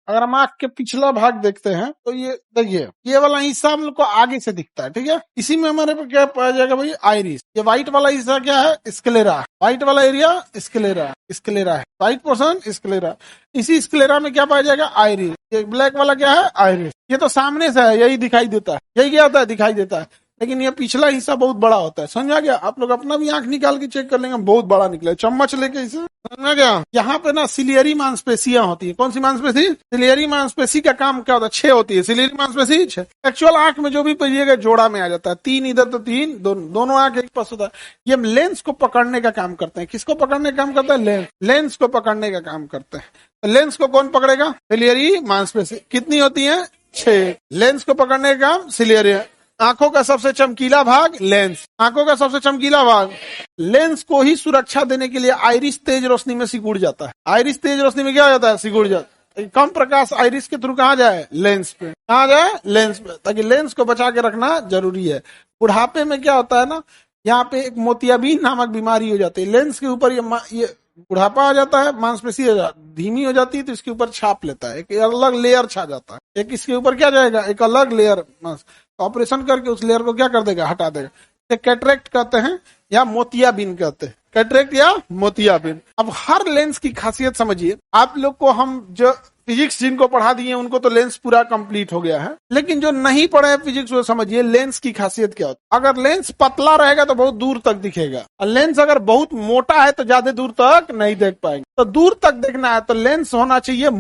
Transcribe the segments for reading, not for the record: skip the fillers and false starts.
अगर हम आंख के पिछला भाग देखते हैं तो ये देखिए, ये वाला हिस्सा हम लोग को आगे से दिखता है, ठीक है। इसी में हमारे पे क्या पाया जाएगा भाई, आइरिस। ये व्हाइट वाला हिस्सा क्या है, स्क्लेरा। व्हाइट वाला एरिया स्क्लेरा, स्क्लेरा है, व्हाइट पोर्शन स्क्लेरा। इसी स्क्लेरा में क्या पाया जाएगा, आइरिस। ये ब्लैक वाला क्या है, आइरिस। ये तो सामने से है, यही दिखाई देता है, यही क्या होता है, दिखाई देता है। लेकिन ये पिछला हिस्सा बहुत बड़ा होता है, समझा गया। आप लोग अपना भी आंख निकाल के चेक कर लेंगे, बहुत बड़ा निकले, चम्मच लेके इसे, समझा गया। यहाँ पे ना सिलियरी मांसपेशियां होती है। कौन सी मांसपेशी, सिलियरी मांसपेशी का काम क्या होता है, 6 होती है सिलियरी मांसपेशी 6। एक्चुअल आंख में जो भी पहिएगा जोड़ा में आ जाता है, 3 इधर तो 3, दोनों आंख एक पास होता है। ये लेंस को पकड़ने का काम करते हैं। किसको पकड़ने का काम करता है, लेंस को पकड़ने का काम करते हैं। तो लेंस को कौन पकड़ेगा, सिलियरी मांसपेशी। कितनी होती है, 6। लेंस को पकड़ने का काम सिलियरी। आंखों का सबसे चमकीला भाग लेंस, आंखों का सबसे चमकीला भाग। लेंस को ही सुरक्षा देने के लिए आइरिस तेज रोशनी में सिकुड़ जाता है। आइरिस तेज रोशनी में क्या हो जाता है, सिकुड़ जाता है। कम प्रकाश आइरिस के थ्रू कहाँ जाए, लेंस पे, कहाँ जाए, लेंस पे, ताकि लेंस को बचा के रखना जरूरी है। बुढ़ापे में क्या होता है ना, यहाँ पे एक मोतियाबिंद नामक बीमारी हो जाती है। लेंस के ऊपर ये बुढ़ापा आ जाता है, मांसपेशी धीमी हो जाती है, तो इसके ऊपर छाप लेता है, एक अलग लेयर छा जाता है। एक इसके ऊपर क्या जाएगा, एक अलग लेयर। ऑपरेशन करके उस लेयर को क्या कर देगा, हटा देगा। कैटरेक्ट कहते हैं या मोतियाबिंद कहते हैं, कैटरेक्ट या मोतियाबिंद। अब हर लेंस की खासियत समझिए। आप लोग को हम जो फिजिक्स जिनको पढ़ा दिए उनको तो लेंस पूरा कंप्लीट हो गया है, लेकिन जो नहीं पढ़े हैं फिजिक्स वो समझिए लेंस की खासियत क्या होती है। अगर लेंस पतला रहेगा तो बहुत दूर तक दिखेगा, और लेंस अगर बहुत मोटा है तो ज्यादा दूर तक नहीं देख पाएंगे। तो दूर तक देखना है तो लेंस होना चाहिए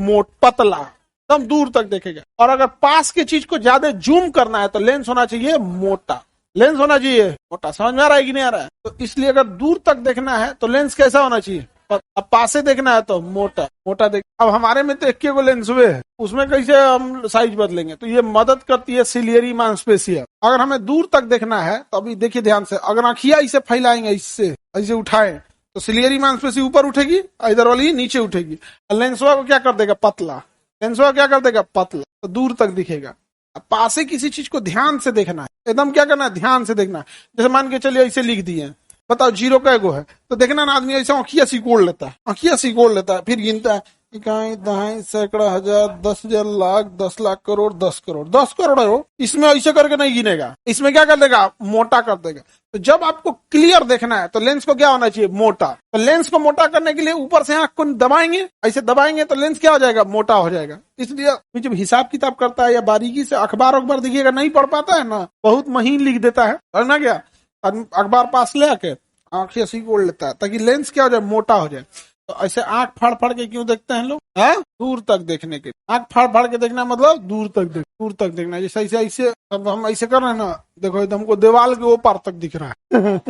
पतला, एकदम दूर तक देखेगा। और अगर पास की चीज को ज्यादा जूम करना है तो लेंस होना चाहिए मोटा, लेंस होना चाहिए मोटा। समझ में आ रहा है कि नहीं आ रहा है, तो इसलिए अगर दूर तक देखना है तो लेंस कैसा होना चाहिए, अब पास से देखना है तो मोटा मोटा देख। अब हमारे में तो 21 लेंस हुए हैं, उसमें कैसे हम साइज बदलेंगे, तो ये मदद करती है सिलियरी मांसपेशी। अगर हमें दूर तक देखना है तो अभी देखिए ध्यान से, अगर आंखिया इसे फैलाएंगे, इससे ऐसे उठाएं तो सिलियरी मांसपेशी ऊपर उठेगी, इधर वाली नीचे उठेगी। लेंसवा को क्या कर देगा, पतला। लेंसवा क्या कर देगा, पतला, तो दूर तक दिखेगा। अब पास से किसी चीज को ध्यान से देखना है, एकदम क्या करना है, ध्यान से देखना है। जैसे मान के चलिए ऐसे लिख दिए, बताओ 0 का एगो है, तो देखना ना आदमी ऐसा आंखिया सिकोड़ लेता है, आंखिया सिकोड़ लेता है, फिर गिनता है, इकाई दहाई सैकड़ा हजार 10,000 लाख 10 लाख करोड़ 10 करोड़ 10 करोड़ है वो। इसमें ऐसे करके नहीं गिनेगा, इसमें क्या कर देगा, मोटा कर देगा। तो जब आपको क्लियर देखना है तो लेंस को क्या होना चाहिए, मोटा। तो लेंस को मोटा करने के लिए ऊपर से आंख को दबाएंगे, ऐसे दबाएंगे तो लेंस क्या हो जाएगा, मोटा हो जाएगा। इसलिए जब हिसाब किताब करता है या बारीकी से अखबार दिखिएगा, नहीं पढ़ पाता है ना, बहुत महीन लिख देता है, समझना क्या, अखबार पास ले आके आंख ऐसी कोड़ लेता है ताकि लेंस क्या हो जाए, मोटा हो जाए। तो ऐसे आंख फाड़ फाड़ के क्यों देखते हैं लोग, है दूर तक देखने के। आंख फाड़ फाड़ के देखना मतलब दूर तक देखना। जैसे ऐसे ऐसे अब हम ऐसे कर रहे हैं ना, देखो हमको दीवार के ऊपर तक दिख रहा है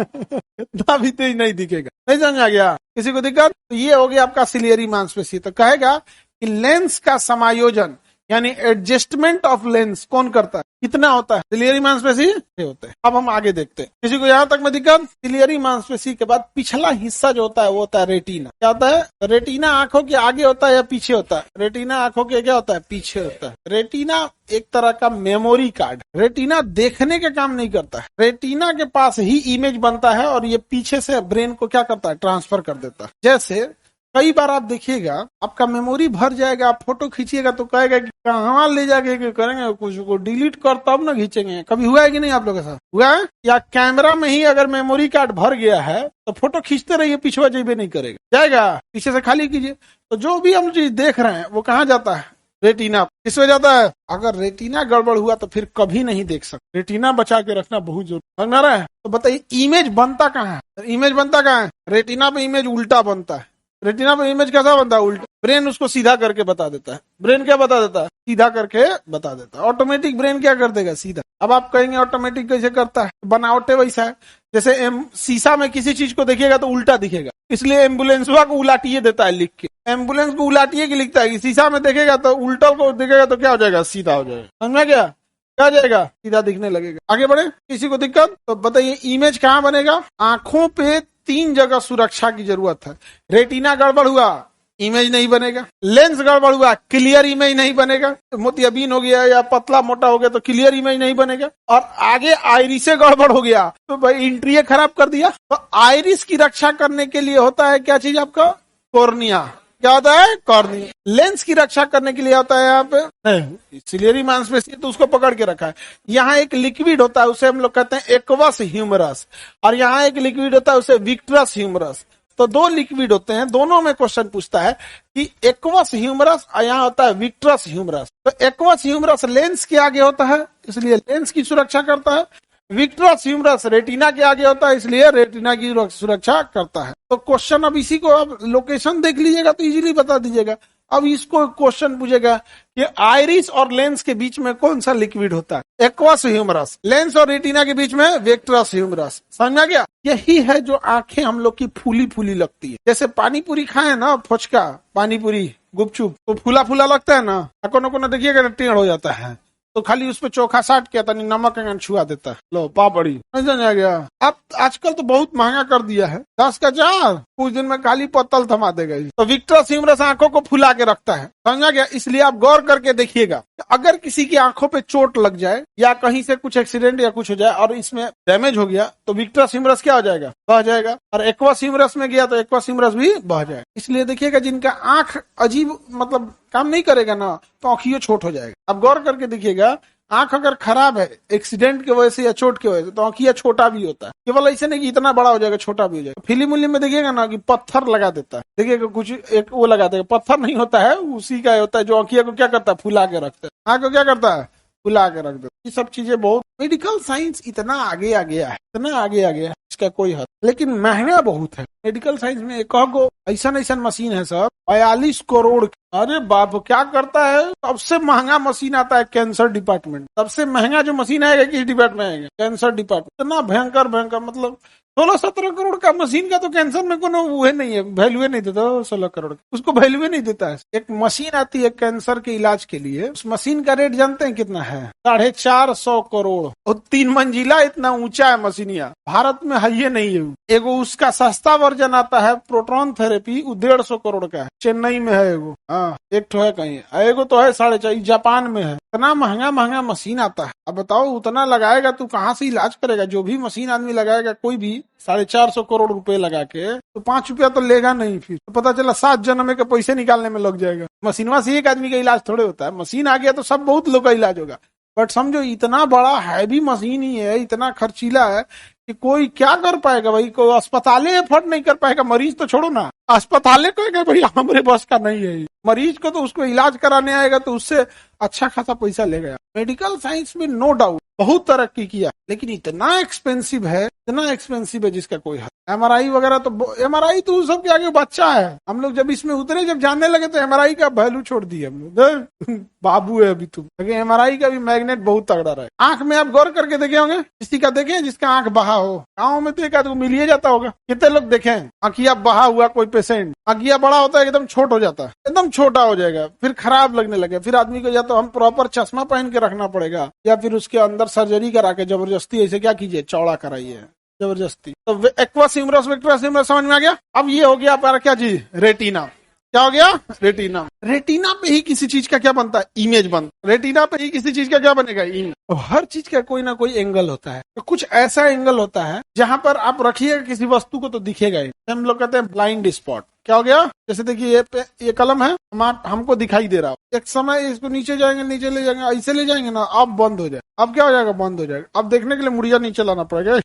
इतना भी तेज नहीं दिखेगा। नहीं समझ आ गया किसी को दिक्कत, तो ये हो गया आपका सिलियरी मांसपेशी। तो कहेगा कि लेंस का समायोजन यानी एडजस्टमेंट ऑफ लेंस कौन करता है, कितना होता है, सिलियरी मांसपेशी होते हैं। अब हम आगे देखते हैं, किसी को यहाँ तक में दिक्कत। सिलियरी मांसपेशी के बाद पिछला हिस्सा जो होता है वो होता है रेटिना। क्या होता है, रेटिना आंखों के आगे होता है या पीछे होता है, रेटिना आंखों के क्या होता है, पीछे होता है। रेटिना एक तरह का मेमोरी कार्ड। रेटिना देखने का काम नहीं करता है, रेटिना के पास ही इमेज बनता है और ये पीछे से ब्रेन को क्या करता है, ट्रांसफर कर देता है। जैसे कई बार आप देखिएगा आपका मेमोरी भर जाएगा, आप फोटो खींचिएगा तो कहेगा कि कहाँ ले जाके करेंगे, कुछ को डिलीट कर तब ना खींचेंगे। कभी हुआ है कि नहीं आप लोगों के साथ, हुआ है? या कैमरा में ही अगर मेमोरी कार्ड भर गया है तो फोटो खींचते रहिए, पिछवा जेबे नहीं करेगा, जाएगा, पीछे से खाली कीजिए। तो जो भी हम चीज देख रहे हैं वो कहाँ जाता है, रेटिना। किसमें जाता है? अगर रेटिना गड़बड़ हुआ तो फिर कभी नहीं देख सकते। रेटिना बचा के रखना बहुत जरूरी, समझ रहा है? तो बताइए इमेज बनता कहाँ है, इमेज बनता कहाँ है, रेटिना पे इमेज उल्टा बनता है। रेटिना पे इमेज कैसा बनता है, उल्टा। ब्रेन उसको सीधा करके बता देता है। ब्रेन क्या बता देता है, सीधा करके बता देता है। ऑटोमेटिक ब्रेन क्या कर देगा, सीधा। अब आप कहेंगे ऑटोमेटिक कैसे करता है, बनावटे वैसा है। जैसे शीशा में किसी चीज को देखिएगा तो उल्टा दिखेगा, इसलिए एम्बुलेंस को उलाटिए देता है लिख के। एम्बुलेंस को उलाटिए के लिखता है कि शीशा में देखेगा तो उल्टा को देखेगा तो क्या हो जाएगा, सीधा हो जाएगा। समझा क्या, क्या जाएगा, सीधा दिखने लगेगा। आगे बढ़े, किसी को दिक्कत? तो बताइए इमेज कहाँ बनेगा, आंखों पे 3 जगह सुरक्षा की जरूरत है। रेटिना गड़बड़ हुआ, इमेज नहीं बनेगा। लेंस गड़बड़ हुआ, क्लियर इमेज नहीं बनेगा। मोतियाबिंद हो गया या पतला मोटा हो गया तो क्लियर इमेज नहीं बनेगा। और आगे आइरिस से गड़बड़ हो गया तो भाई इंट्री खराब कर दिया। तो आइरिस की रक्षा करने के लिए होता है क्या चीज आपका, कॉर्निया। क्या होता है, कॉर्निया। लेंस की रक्षा करने के लिए होता है यहाँ पे सिलियरी मांसपेशी, तो उसको पकड़ के रखा है। यहाँ एक लिक्विड होता है, उसे हम लोग कहते हैं एक्वस ह्यूमरस, और यहाँ एक लिक्विड होता है, उसे विट्रस ह्यूमरस। तो दो लिक्विड होते हैं, दोनों में क्वेश्चन पूछता है कि एक्वस ह्यूमरस और यहाँ होता है विट्रस ह्यूमरस। तो एक्वस ह्यूमरस लेंस के आगे होता है, इसलिए लेंस की सुरक्षा करता है। विट्रस ह्यूमरस रेटिना के आगे होता है, इसलिए रेटिना की सुरक्षा करता है। तो क्वेश्चन अब इसी को आप लोकेशन देख लीजिएगा तो इजीली बता दीजिएगा। अब इसको क्वेश्चन पूछेगा कि आइरिस और लेंस के बीच में कौन सा लिक्विड होता है, एक्वस ह्यूमरस। लेंस और रेटिना के बीच में विट्रस ह्यूमरस। समझ में आ गया? यही है जो आंखें हम लोग की फूली फूली लगती है। जैसे पानी पूरी खाए ना, फोचका, पानी पूरी, गुपचुप, तो फूला फूला लगता है ना, कोनो कोनो देखिएगा टेढ़ हो जाता है, तो खाली उसपे चोखा साट के तनी नमक छुआ देता है, लो पापड़ी। समझ आ गया? अब आजकल तो बहुत महंगा कर दिया है, 10 का 4, कुछ दिन में खाली पत्तल थमा देगा। तो विट्रस ह्यूमरस आंखों को फुला के रखता है। समझा गया? इसलिए आप गौर करके देखिएगा, अगर किसी की आंखों पे चोट लग जाए या कहीं से कुछ एक्सीडेंट या कुछ हो जाए और इसमें डैमेज हो गया, तो विट्रस ह्यूमरस क्या हो जाएगा, बह जाएगा। और एक्वस ह्यूमरस में गया तो एक्वस ह्यूमरस भी बह जाएगा। इसलिए देखिएगा जिनका आंख अजीब मतलब काम नहीं करेगा ना, तो आंखियों छोट हो जाएगा। अब गौर करके देखिएगा, आंख अगर खराब है एक्सीडेंट की वजह से या चोट की वजह से, तो आंखिया छोटा भी होता है। केवल ऐसे नहीं कि इतना बड़ा हो जाएगा, छोटा भी हो जाएगा। फिल्म उल्म में देखिएगा ना कि पत्थर लगा देता है, देखिएगा कुछ एक वो लगा देगा, पत्थर नहीं होता है, उसी का होता है जो आंखिया को क्या करता है, फुला के रखता है। आंख को क्या करता है, फुला के रख देता है। ये सब चीजें बहुत, मेडिकल साइंस इतना आगे आ गया है, इतना आगे आ गया है, इसका कोई हद। लेकिन महंगा बहुत है मेडिकल साइंस में। एक ऐसा मशीन है सर, 42 करोड़। अरे बाप, क्या करता है? सबसे महंगा मशीन आता है कैंसर डिपार्टमेंट। सबसे महंगा जो मशीन आएगा किस डिपार्टमेंट आएगा, कैंसर डिपार्टमेंट। इतना भयंकर भयंकर, मतलब 16-17 करोड़ का मशीन का तो कैंसर में कोनो वो नहीं है, वैल्यू नहीं देता। 16 करोड़ उसको वैल्यू नहीं देता है। एक मशीन आती है कैंसर के इलाज के लिए, उस मशीन का रेट जानते हैं कितना है? 450 करोड़। और 3 मंजिला इतना ऊंचा है मशीनिया, भारत में है ये नहीं है। एगो उसका सस्ता वर्जन आता है प्रोटॉन थेरेपी, 150 करोड़ का है, चेन्नई में है एगो। हाँ, एक तो है कहीं, एगो तो है 4.5, जापान में है। इतना महंगा महंगा मशीन आता है। अब बताओ, उतना लगाएगा तू कहाँ से इलाज करेगा? जो भी मशीन आदमी लगाएगा, कोई भी 450 करोड़ रुपए लगा के, तो 5 रुपया तो लेगा नहीं। फिर तो पता चला 7 जन्म के पैसे निकालने में लग जाएगा। मशीनवा से एक आदमी का इलाज थोड़े होता है। मशीन आ गया तो सब बहुत लोग का इलाज होगा, बट समझो इतना बड़ा हैवी मशीन ही है, इतना खर्चीला है कि कोई क्या कर पाएगा भाई। कोई अस्पताले एफर्ट नहीं कर पाएगा, मरीज तो छोड़ो ना, अस्पताले कहेगा भाई हमारे बस का नहीं है। मरीज को तो उसको इलाज कराने आएगा तो उससे अच्छा खासा पैसा लेगा। मेडिकल साइंस में नो डाउट बहुत तरक्की किया, लेकिन इतना एक्सपेंसिव है, इतना एक्सपेंसिव है जिसका कोई हद। एमआरआई वगैरह तो, एमआरआई तो उस सब के आगे बच्चा है। हम लोग जब इसमें उतरे, जब जानने लगे तो एमआरआई का वैल्यू छोड़ दिया हम लोग। बाबू है अभी तुम, लेकिन एमआरआई का भी मैग्नेट बहुत तगड़ा रहा है। आंख में आप गौर करके देखे होंगे, किसी का देखे जिसका आंख बहा हो? गाँव में तो एक आदमी मिल ही जाता होगा। कितने लोग देखे आंखिया बहा हुआ कोई पेशेंट? आंखिया बड़ा होता है, एकदम छोट हो जाता है, एकदम छोटा हो जाएगा, फिर खराब लगने लगे। फिर आदमी को या तो हम प्रॉपर चश्मा पहन के रखना पड़ेगा, या फिर उसके अंदर सर्जरी करा के जबरदस्ती ऐसे क्या कीजिए, चौड़ा कराइए जबरदस्ती। तो एक्वस ह्यूमरस, विट्रस ह्यूमरस समझ में आ गया। अब ये हो गया हमारा क्या चीज, रेटिना। क्या हो गया, रेटिना। रेटिना पे ही किसी चीज का क्या बनता है, इमेज बनता है। रेटिना पे ही किसी चीज का क्या बनेगा, इमेज। तो हर चीज का कोई ना कोई एंगल होता है। तो कुछ ऐसा एंगल होता है जहां पर आप रखिएगा किसी वस्तु को तो दिखेगा ही। हम लोग कहते हैं ब्लाइंड स्पॉट। क्या हो गया, जैसे देखिए ये कलम है, हमको दिखाई दे रहा हो, एक समय इसको नीचे जाएंगे, नीचे ले जाएंगे, ऐसे ले जाएंगे ना, अब बंद हो जाए। अब क्या हो जाएगा, बंद हो जाएगा। अब देखने के लिए मुड़िया नीचे लाना पड़ेगा।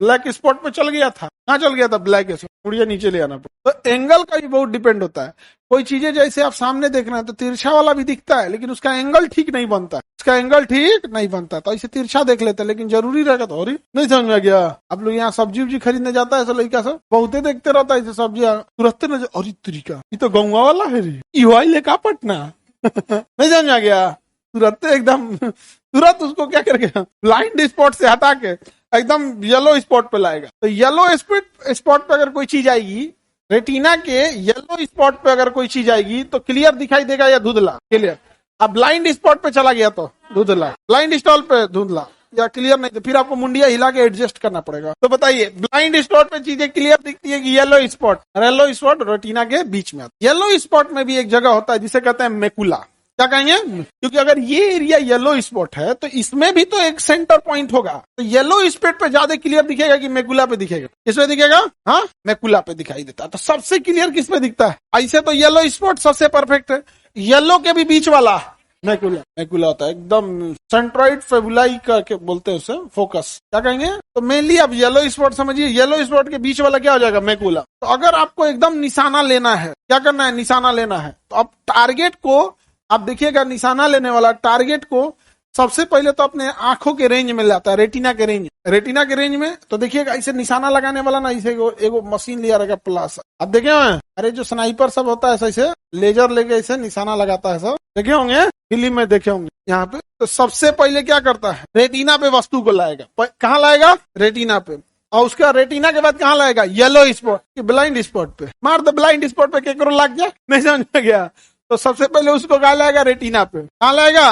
ब्लैक स्पॉट पे चल गया था, कहाँ चल गया था, ब्लैक स्पॉट, मुड़िया नीचे ले आना पड़ेगा। तो एंगल का भी बहुत डिपेंड होता है। कोई चीजें जैसे आप सामने देख रहे हैं तो तिरछा वाला भी दिखता है, लेकिन उसका एंगल ठीक नहीं बनता, उसका एंगल ठीक नहीं बनता, तो ऐसे तिरछा देख लेते हैं, लेकिन जरूरी रहेगा तो। और नहीं समझ में गया? आप लोग यहाँ सब्जी उब्जी खरीदने जाता है, ऐसा लड़का सब बहुते देखते रहता है ऐसे सब्जियां, तुरंत नजर, और तरीका ये तो गौवा वाला है रे, युवा लेका पटना। नहीं समझ में गया? तुरंत एकदम तुरंत उसको क्या करेगा, ब्लाइंड स्पॉट से हटा के एकदम येलो स्पॉट पे लाएगा। तो येलो स्पॉट पे अगर कोई चीज आएगी, रेटिना के येलो स्पॉट पे अगर कोई चीज आएगी तो क्लियर दिखाई देगा या धुंधला, क्लियर। अब ब्लाइंड स्पॉट पे चला गया तो धुंधला, ब्लाइंड स्पॉट पे धुंधला या क्लियर नहीं, तो फिर आपको मुंडिया हिला के एडजस्ट करना पड़ेगा। तो बताइए, ब्लाइंड स्पॉट पे चीजें क्लियर दिखती है कि yellow spot? Yellow spot retina के बीच में आता है। येलो स्पॉट में भी एक जगह होता है जिसे कहते हैं मेकुला। क्या कहेंगे? क्योंकि अगर ये एरिया येलो स्पॉट है तो इसमें भी तो एक सेंटर पॉइंट होगा, तो येलो स्पॉट पे ज्यादा क्लियर दिखेगा कि मैकुला पे दिखेगा? किस पे दिखेगा? हाँ, मैकुला पे दिखाई देता है। तो सबसे क्लियर किस पे दिखता है? ऐसे तो येलो स्पॉट सबसे परफेक्ट है, येलो के भी बीच वाला मैकुला, मैकुला होता है एकदम सेंट्रॉइड फेबुलाई का के बोलते हैं उसे, फोकस। क्या कहेंगे? तो मेनली आप येलो स्पॉट समझिए, येलो स्पॉट के बीच वाला क्या हो जाएगा? मैकुला। तो अगर आपको एकदम निशाना लेना है, क्या करना है? निशाना लेना है, तो आप टारगेट को, आप देखिएगा निशाना लेने वाला टारगेट को सबसे पहले तो अपने आंखों के रेंज में लाता है, रेटिना के रेंज, रेटिना के रेंज में। तो देखिएगा ऐसे निशाना लगाने वाला ना, इसे एगो मशीन लिया रहेगा प्लस, अब देखे होंगे, अरे जो स्नाइपर सब होता है ऐसे लेजर लेके ऐसे निशाना लगाता है, सब देखे होंगे, फिल्म में देखे होंगे यहाँ पे। तो सबसे पहले क्या करता है? रेटिना पे वस्तु को लाएगा। कहाँ लाएगा? रेटिना पे। और उसका रेटिना के बाद कहाँ लाएगा? येलो स्पॉट, ब्लाइंड स्पॉट पे। मार दो ब्लाइंड स्पॉट पे, केकरो लग जाए, नहीं समझ में गया? तो सबसे पहले उसको कहाँ लाएगा? रेटिना पे। कहाँ लाएगा?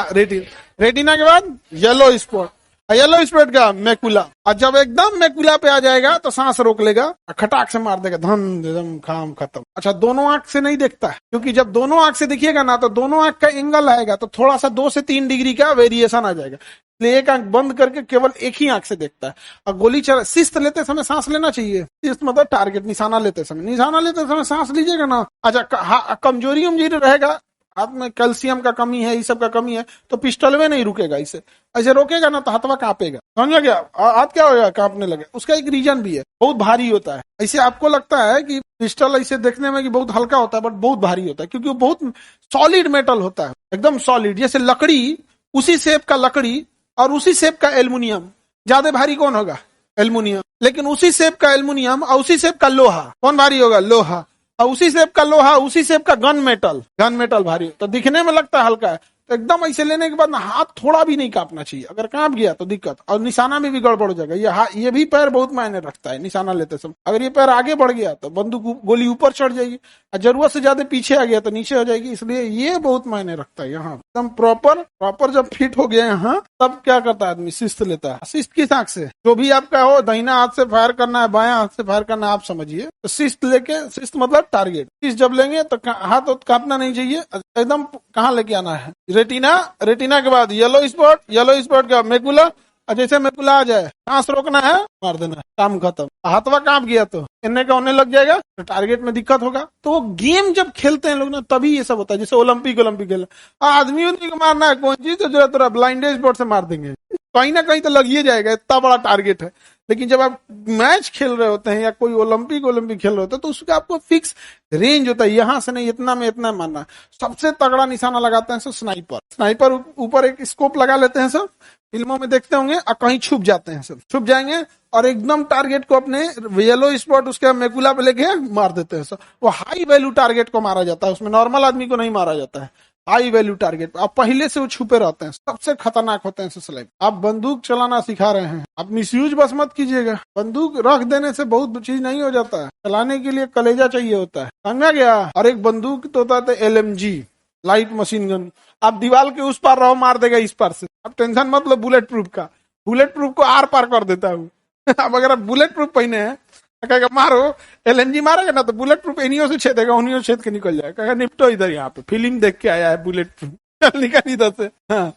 रेटिना के बाद येलो स्पॉट, येलो स्पॉट का मैकुला। और जब एकदम मैकुला पे आ जाएगा तो सांस रोक लेगा, खटाक से मार देगा, धम धम खाम खत्म। अच्छा, दोनों आंख से नहीं देखता है, क्योंकि जब दोनों आंख से देखिएगा ना तो दोनों आंख का एंगल आएगा तो थोड़ा सा 2 से 3 डिग्री का वेरिएशन आ जाएगा, इसलिए एक आंख बंद करके केवल एक ही आंख से देखता है। और गोली शिस्त लेते समय सांस लेना चाहिए, शिस्त मतलब टारगेट, निशाना लेते समय सांस लीजिएगा ना। अच्छा, कमजोरी रहेगा, हाथ में कैल्शियम का कमी है, ये सब का कमी है, तो पिस्टल में नहीं रुकेगा, इसे ऐसे रोकेगा ना तो हाथवा कांपेगा, समझ गया? हाथ क्या होगा? कांपने लगे। उसका एक रीजन भी है, बहुत भारी होता है। ऐसे आपको लगता है कि पिस्टल ऐसे देखने में कि बहुत हल्का होता है, बट बहुत भारी होता है, क्योंकि वो बहुत सॉलिड मेटल होता है, एकदम सॉलिड, जैसे लकड़ी, उसी शेप का लकड़ी और उसी शेप का एल्युमिनियम। ज्यादा भारी कौन होगा? एल्युमिनियम। लेकिन उसी शेप का एल्युमिनियम और उसी शेप का लोहा, कौन भारी होगा? लोहा। और उसी शेप का लोहा, उसी शेप का गन मेटल भारी। तो दिखने में लगता है हल्का है, तो एकदम ऐसे लेने के बाद ना हाथ थोड़ा भी नहीं कांपना चाहिए, अगर कांप गया तो दिक्कत, और निशाना में भी गड़बड़ हो जाएगा। ये भी पैर बहुत मायने रखता है निशाना लेते समय। अगर ये पैर आगे बढ़ गया तो बंदूक गोली ऊपर चढ़ जाएगी, और जरूरत से ज्यादा पीछे आ गया तो नीचे हो जाएगी, इसलिए ये बहुत मायने रखता है। यहाँ एकदम प्रॉपर जब फिट हो गया यहाँ, तब क्या करता है आदमी? शिस्त लेता है। शिस्त किस आंख से? जो भी आपका हो, दाहिना हाथ से फायर करना है, बायां हाथ से फायर करना है, आप समझिए। तो शिस्त लेके, शिस्त मतलब टारगेट, शिस्त जब लेंगे तो हाथ कांपना नहीं चाहिए, एकदम कहाँ लेके आना है? रेटिना के बाद येलो स्पॉट का मैकुला, और जैसे मैकुला आ जाए सांस रोकना है, मार देना है, काम खत्म। हाथवा कांप गया तो इन्ने का होने लग जाएगा, तो टारगेट में दिक्कत होगा। तो गेम जब खेलते हैं लोग ना, तभी ये सब होता है। जैसे ओलंपिक खेल, आदमी को मारना है, कौन चीज तो जरा थोड़ा ब्लाइंड स्पॉट से मार देंगे, कहीं ना कहीं तो लग ही जाएगा, इतना बड़ा टारगेट है। लेकिन जब आप मैच खेल रहे होते हैं या कोई ओलंपिक खेल रहे होते हैं, तो उसका आपको फिक्स रेंज होता है, यहां से नहीं, इतना में इतना मारना। सबसे तगड़ा निशाना लगाते हैं स्नाइपर ऊपर एक स्कोप लगा लेते हैं, सब फिल्मों में देखते होंगे, और कहीं छुप जाते हैं, सब छुप जाएंगे और एकदम टारगेट को अपने येलो स्पॉट उसके मैकुला पे लेके मार देते हैं। सब वो हाई वैल्यू टारगेट को मारा जाता है, उसमें नॉर्मल आदमी को नहीं मारा जाता है, हाई वैल्यू टारगेट। आप पहले से वो छुपे रहते हैं, सबसे खतरनाक होते हैं स्नाइपर। आप बंदूक चलाना सिखा रहे हैं, आप मिसयूज बस मत कीजिएगा। बंदूक रख देने से बहुत चीज नहीं हो जाता है, चलाने के लिए कलेजा चाहिए होता है, समझा गया? और एक बंदूक तो होता है LMG, लाइट मशीन गन। आप दीवार के उस पार रहो, मार देगा इस पार से। अब टेंशन मत लो बुलेट प्रूफ को आर पार कर देता हूँ। अब अगर आप बुलेट प्रूफ पहने हैं, कहेगा मारो, LMG मारेगा ना तो बुलेट प्रूफ इन्हीं से छेदेगा, उन्हीं से छेद के निकल जाएगा, कहेगा निपटो इधर, यहाँ पे फिल्म देख के आया है बुलेट प्रूफ, निकल इधर से। हाँ,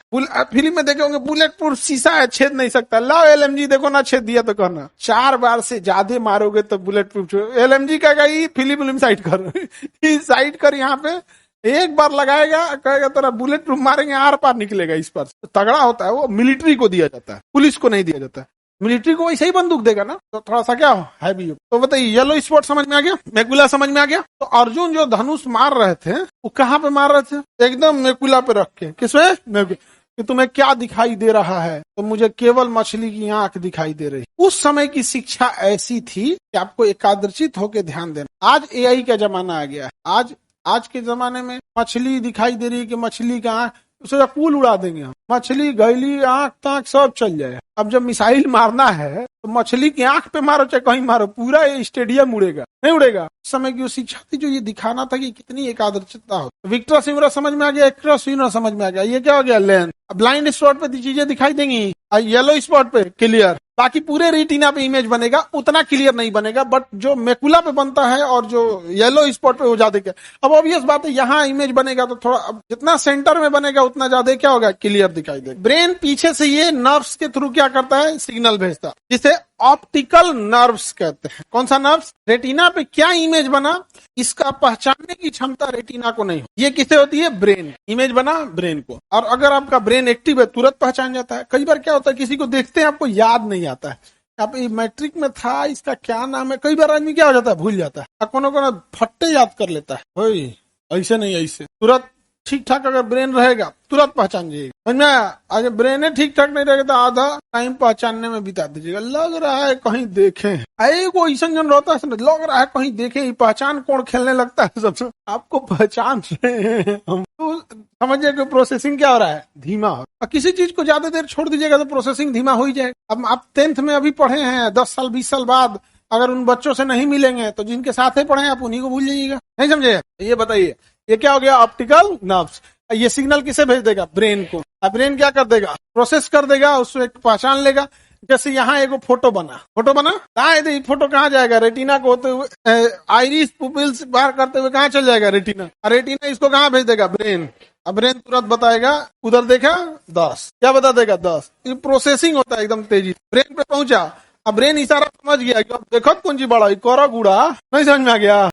फिल्म में देखे होंगे बुलेट प्रूफ शीशा है, छेद नहीं सकता, लाओ LMG देखो ना, छेद दिया तो कहना। 4 बार से ज्यादा मारोगे तो बुलेट प्रूफ LMG कहेगा ये फिल्म साइड कर, साइड कर, यहाँ पे एक बार लगाएगा, कहेगा तेरा बुलेट प्रूफ मारेंगे, आर पार निकलेगा इस पार। तगड़ा होता है वो, मिलिट्री को दिया जाता है, पुलिस को नहीं दिया जाता है। मिलिट्री को वैसे ही बंदूक देगा ना, तो थोड़ा सा क्या हैवी हो। तो बताइए, येलो स्पॉट समझ में आ गया, मैकुला समझ में आ गया। तो अर्जुन जो धनुष मार रहे थे, वो कहाँ पे मार रहे थे? एकदम मैकुला पे रख के। किसमें? कि तुम्हें क्या दिखाई दे रहा है? तो मुझे केवल मछली की आंख दिखाई दे रही। उस समय की शिक्षा ऐसी थी कि आपको एकाग्रचित होकर ध्यान देना। आज AI का जमाना आ गया है, आज के जमाने में मछली दिखाई दे रही है कि मछली का आंख, उसे पुल उड़ा देंगे हम, मछली गैली आंख तांख सब चल जाए। अब जब मिसाइल मारना है तो मछली की आंख पे मारो चाहे कहीं मारो, पूरा ये स्टेडियम उड़ेगा, नहीं उड़ेगा। उस समय की शिक्षा थी जो ये दिखाना था कि कितनी एकाग्रचित्ता हो। विक्टर सिमरा समझ में आ गया, एक्ट्रस समझ में आ गया। ये क्या हो गया? लेंस। ब्लाइंड स्पॉट पे चीजें दिखाई देंगी, येलो स्पॉट पे क्लियर, बाकी पूरे रेटिना पे इमेज बनेगा, उतना क्लियर नहीं बनेगा, बट जो मैकुला पे बनता है और जो येलो स्पॉट पे वो ज्यादा क्या, अब ऑब्वियस बात है यहाँ इमेज बनेगा तो थोड़ा, अब जितना सेंटर में बनेगा उतना ज्यादा क्या होगा, क्लियर दिखाई देगा। ब्रेन पीछे से ये नर्व्स के थ्रू क्या करता है, सिग्नल भेजता है, जिसे ऑप्टिकल नर्व्स कहते हैं। कौन सा नर्व्स? रेटिना पे क्या इमेज बना इसका पहचानने की क्षमता रेटिना को नहीं हो, ये किसे होती है, ब्रेन। इमेज बना ब्रेन को, और अगर आपका ब्रेन एक्टिव है तुरंत पहचान जाता है। कई बार क्या होता है, किसी को देखते हैं आपको याद नहीं आता है, आप मैट्रिक में था, इसका क्या नाम है, कई बार आदमी क्या हो जाता है, भूल जाता है, कोनो कोनो फट्टे याद कर लेता है। ऐसे नहीं, ऐसे तुरंत ठीक ठाक अगर ब्रेन रहेगा तुरंत पहचान जाइएगा, समझ में आया। अगर ब्रेन ठीक ठाक नहीं रहेगा तो आधा टाइम पहचानने में बिता दीजिएगा, लग रहा है कहीं देखे, वो ऐसा जन रहता है, लग रहा है कहीं देखे, पहचान कौन खेलने लगता है सबसे, आपको पहचान रहे हैं हम, तो समझिए कि प्रोसेसिंग क्या हो रहा है, धीमा हो। और किसी चीज को ज्यादा देर छोड़ दीजिएगा तो प्रोसेसिंग धीमा हो ही जाएगा। अब आप 10th में अभी पढ़े हैं, 10 साल 20 साल बाद अगर उन बच्चों से नहीं मिलेंगे तो जिनके साथ ही पढ़े आप उन्हीं को भूल जाइएगा, नहीं समझे। ये बताइए, ये क्या हो गया, ऑप्टिकल नर्व्स। ये सिग्नल किसे भेज देगा, ब्रेन को। अब ब्रेन क्या कर देगा, प्रोसेस कर देगा, उसको एक पहचान लेगा। जैसे यहाँ एक फोटो बना, कहाँ फोटो कहाँ जाएगा, रेटिना को होते हुए आइरिस पुपिल्स बाहर करते हुए कहाँ चल जाएगा, रेटिना। रेटिना इसको कहाँ भेज देगा, ब्रेन। अब ब्रेन तुरंत बताएगा, उधर देखा 10, क्या बता देगा 10। ये प्रोसेसिंग होता है एकदम तेजी, ब्रेन पे पहुंचा। अब ब्रेन इशारा समझ गया कि अब देखो कौन सी बड़ा करो गुड़ा, नहीं समझ में आ गया।